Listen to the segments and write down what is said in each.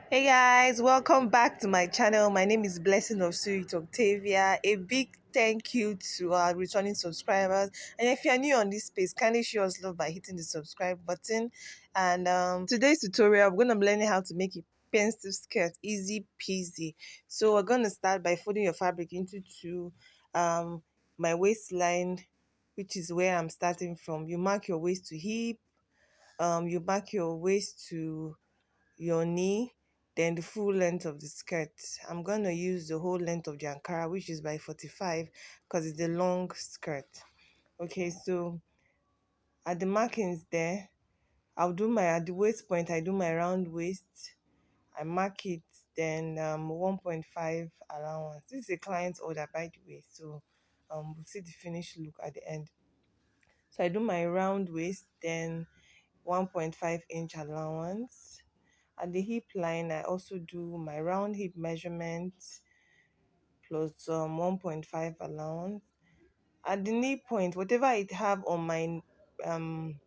Hey guys, welcome back to my channel. My name is Blessing of Sweet Octavia. A big thank you to our returning subscribers. And if you're new on this space, kindly show us love by hitting the subscribe button. And today's tutorial, we're gonna be learning how to make a pencil skirt easy peasy. So we're gonna start by folding your fabric into two. My waistline, which is where I'm starting from. You mark your waist to hip. You mark your waist to your knee, then the full length of the skirt. I'm going to use the whole length of the Ankara, which is by 45, because it's a long skirt. Okay, so at the markings there, I'll do my, at the waist point, I do my round waist. I mark it, then 1.5 allowance. This is a client's order, by the way, so we'll see the finished look at the end. So I do my round waist, then 1.5-inch allowance. At the hip line, I also do my round hip measurement plus 1.5 allowance. At the knee point, whatever I have on my um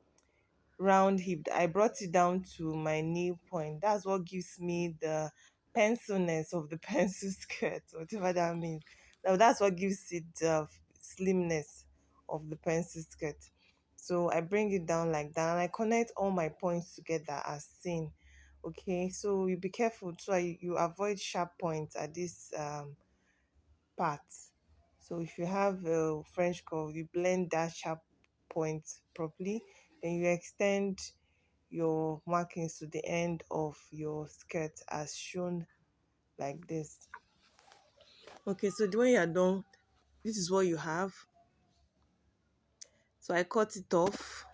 round hip, I brought it down to my knee point. That's what gives me the pencilness of the pencil skirt, whatever that means. Now that's what gives it the slimness of the pencil skirt. So I bring it down like that and I connect all my points together as seen. Okay, so you be careful so you avoid sharp points at this part. So if you have a French curve, you blend that sharp point properly, then you extend your markings to the end of your skirt as shown like this. Okay, so the way you're done, this is what you have. So I cut it off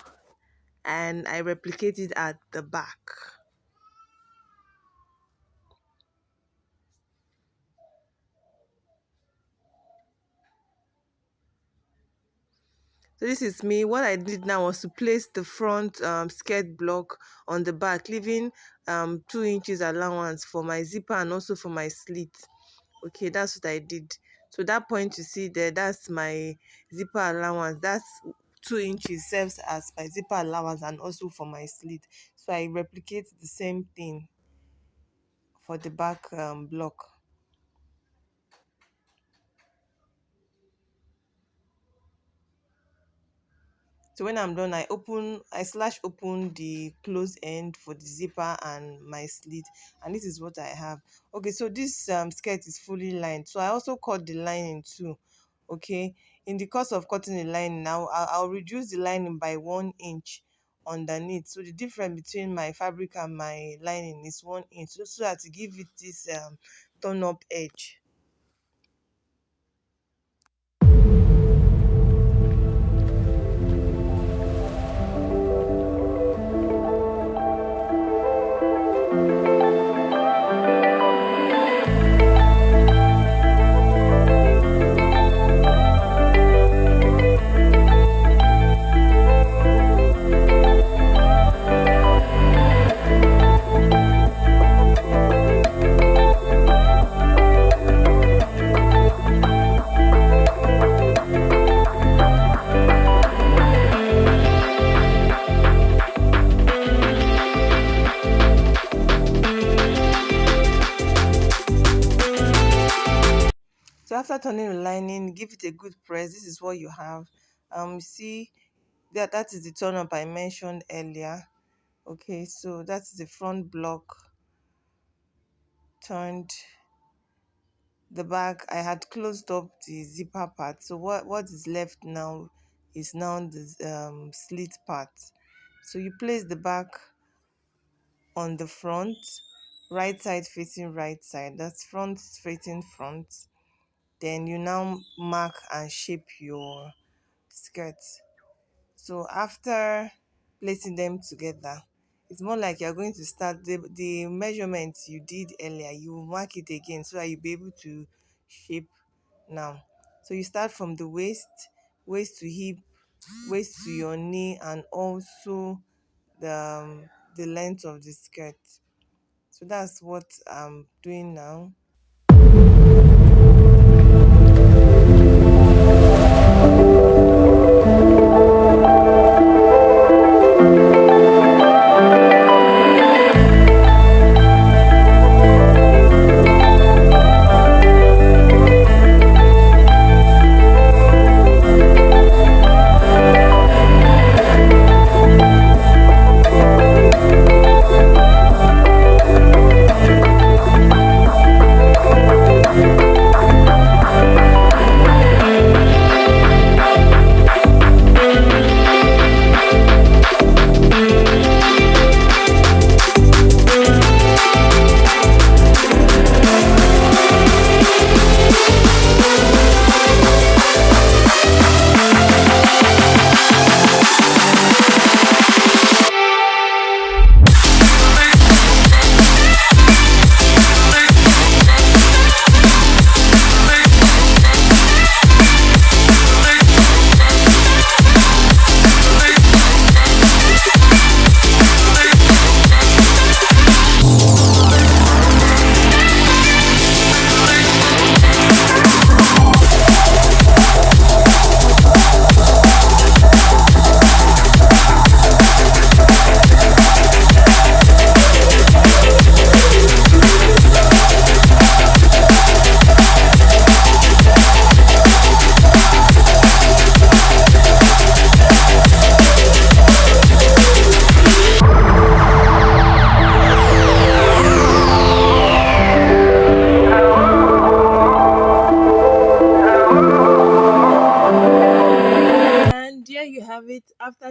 and I replicate it at the back. So this is me. What I did now was to place the front skirt block on the back, leaving 2 inches allowance for my zipper and also for my slit. Okay, that's what I did. So that point you see there, that's my zipper allowance. That's 2 inches serves as my zipper allowance and also for my slit. So I replicate the same thing for the back block. So when I'm done, I slash open the close end for the zipper and my slit, and this is what I have. Okay, so this skirt is fully lined, so I also cut the lining too. Okay, in the course of cutting the lining now, I'll reduce the lining by 1 inch underneath. So the difference between my fabric and my lining is 1 inch, so that to give it this turn up edge. So after turning the lining, give it a good press. This is what you have. See that is the turn up I mentioned earlier. Okay, so that's the front block turned. The back, I had closed up the zipper part. So what is left now is now the slit part. So you place the back on the front, right side facing right side. That's front facing front. Then you now mark and shape your skirt. So after placing them together, it's more like you're going to start the measurements you did earlier, you mark it again so that you'll be able to shape now. So you start from the waist to hip, waist to your knee, and also the length of the skirt. So that's what I'm doing now.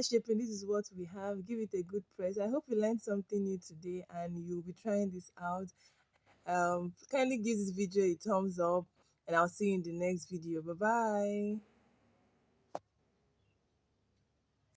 shaping, this is what we have. Give it a good press. I hope you learned something new today and you'll be trying this out. Kindly give this video a thumbs up and I'll see you in the next video. Bye bye.